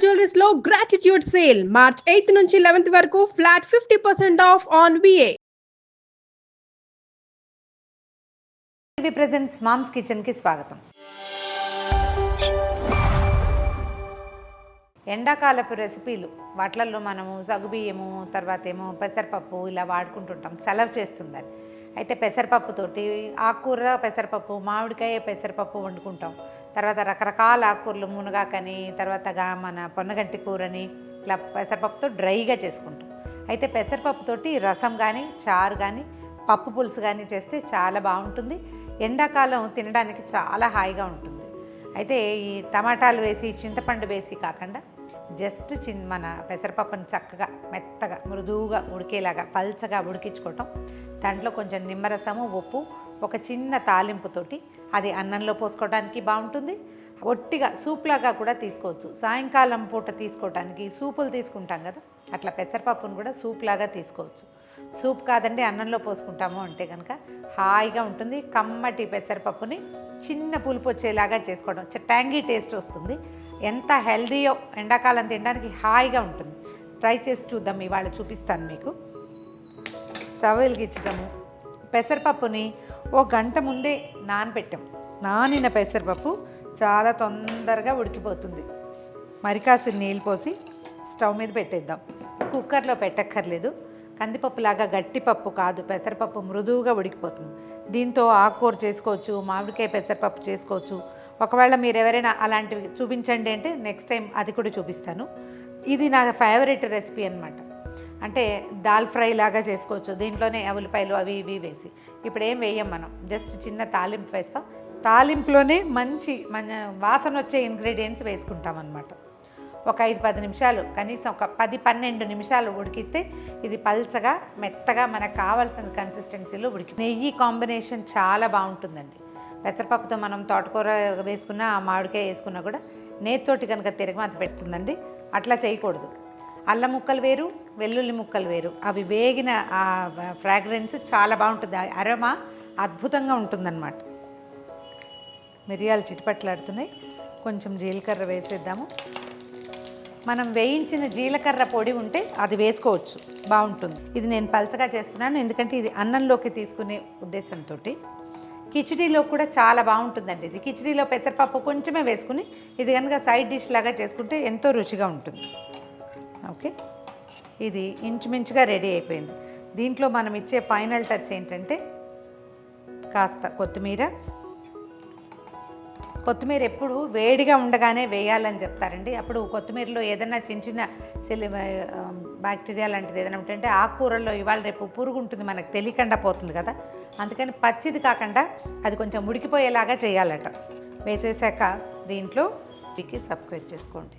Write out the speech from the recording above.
Jewelries లో gratitude sale March 8 నుంచి 11 వరకు flat 50% off on VA. TV presents moms కిచెన్కి స్వాగతం. ఎండాకాలపు రెసిపీలు వాటిల్లో మనము సగ్గుబియ్యము తర్వాత ఏమో పెసరపప్పు ఇలా వాడుకుంటుంటాం, చలవ చేస్తుందని. అయితే పెసరపప్పుతోటి ఆకుకూర పెసరపప్పు, మామిడికాయ పెసరపప్పు వండుకుంటాం. తర్వాత రకరకాల ఆకుకూరలు, మునగాకని, తర్వాత మన పొన్నగంటి కూరని ఇట్లా పెసరపప్పుతో డ్రైగా చేసుకుంటాం. అయితే పెసరపప్పుతోటి రసం కానీ, చారు కానీ, పప్పు పులుసు కానీ చేస్తే చాలా బాగుంటుంది. ఎండాకాలం తినడానికి చాలా హాయిగా ఉంటుంది. అయితే ఈ టమాటాలు వేసి, చింతపండు వేసి కాకుండా జస్ట్ మన పెసరపప్పుని చక్కగా మెత్తగా మృదువుగా ఉడికేలాగా పల్చగా ఉడికించుకోవటం. దాంట్లో కొంచెం నిమ్మరసము, ఉప్పు, ఒక చిన్న తాలింపుతోటి అది అన్నంలో పోసుకోవడానికి బాగుంటుంది. ఒట్టిగా సూప్లాగా కూడా తీసుకోవచ్చు. సాయంకాలం పూట తీసుకోవడానికి సూపులు తీసుకుంటాం కదా, అట్లా పెసరపప్పును కూడా సూప్ లాగా తీసుకోవచ్చు. సూప్ కాదండి అన్నంలో పోసుకుంటాము అంటే కనుక హాయిగా ఉంటుంది. కమ్మటి పెసరపప్పుని చిన్న పులుపు వచ్చేలాగా చేసుకోవడం, ట్యాంగీ టేస్ట్ వస్తుంది. ఎంత హెల్దీయో, ఎండాకాలం తినడానికి హాయిగా ఉంటుంది. ట్రై చేసి చూద్దాం. ఇవాళ చూపిస్తాను మీకు. స్టవ్ వెలిగించడము, పెసరపప్పుని ఓ గంట ముందే నానబెట్టాం. నానిన పెసరపప్పు చాలా తొందరగా ఉడికిపోతుంది. మరికాసిన నీళ్ళు పోసి స్టవ్ మీద పెట్టేద్దాం. కుక్కర్లో పెట్టక్కర్లేదు. కందిపప్పులాగా గట్టి పప్పు కాదు, పెసరపప్పు మృదువుగా ఉడికిపోతుంది. దీంతో ఆకుకూర చేసుకోవచ్చు, మామిడికాయ పెసరపప్పు చేసుకోవచ్చు. ఒకవేళ మీరు ఎవరైనా అలాంటివి చూపించండి అంటే నెక్స్ట్ టైం అది కూడా చూపిస్తాను. ఇది నా ఫేవరెట్ రెసిపీ అనమాట. అంటే దాల్ ఫ్రై లాగా చేసుకోవచ్చు. దీంట్లోనే ఉల్లిపాయలు అవి ఇవి వేసి. ఇప్పుడు ఏం వేయం మనం, జస్ట్ చిన్న తాలింపు వేస్తాం. తాలింపులోనే మంచి వాసన వచ్చే ఇంగ్రీడియంట్స్ వేసుకుంటాం అన్నమాట. ఒక 5-10 నిమిషాలు, కనీసం ఒక 10-12 నిమిషాలు ఉడికిస్తే ఇది పల్చగా మెత్తగా మనకు కావాల్సిన కన్సిస్టెన్సీలో నెయ్యి కాంబినేషన్ చాలా బాగుంటుందండి. పెసరపప్పుతో మనం తోటకూర వేసుకున్నా, మామిడికాయ వేసుకున్నా కూడా నేతితోటి కనుక తిరగమాత పెడుతుందండి. అట్లా చేయకూడదు. అల్లం ముక్కలు వేరు, వెల్లుల్లి ముక్కలు వేరు. అవి వేగిన ఆ ఫ్రాగ్రెన్స్ చాలా బాగుంటుంది. అరోమా అద్భుతంగా ఉంటుందన్నమాట. మిరియాలు చిటిపట్లాడుతున్నాయి. కొంచెం జీలకర్ర వేసేద్దాము. మనం వేయించిన జీలకర్ర పొడి ఉంటే అది వేసుకోవచ్చు, బాగుంటుంది. ఇది నేను పలచగా చేస్తున్నాను ఎందుకంటే ఇది అన్నంలోకి తీసుకునే ఉద్దేశంతో. కిచిడీలో కూడా చాలా బాగుంటుందండి. ఇది కిచిడీలో పెసరపప్పు కొంచెమే వేసుకుని ఇది కనుక సైడ్ డిష్ లాగా చేసుకుంటే ఎంతో రుచిగా ఉంటుంది. ఓకే, ఇది ఇంచుమించుగా రెడీ అయిపోయింది. దీంట్లో మనం ఇచ్చే ఫైనల్ టచ్ ఏంటంటే కాస్త కొత్తిమీర. కొత్తిమీర ఎప్పుడు వేడిగా ఉండగానే వేయాలని చెప్తారండి. అప్పుడు కొత్తిమీరలో ఏదైనా చిన్న బ్యాక్టీరియా లాంటిది ఏదైనా ఉంటుంటే ఆకుకూరల్లో ఇవాళ రేపు పురుగు ఉంటుంది, మనకు తెలియకుండా పోతుంది కదా. అందుకని పచ్చిది కాకుండా అది కొంచెం ఉడికిపోయేలాగా చేయాలట. వేసేసాక దీంట్లో సబ్స్క్రైబ్ చేసుకోండి.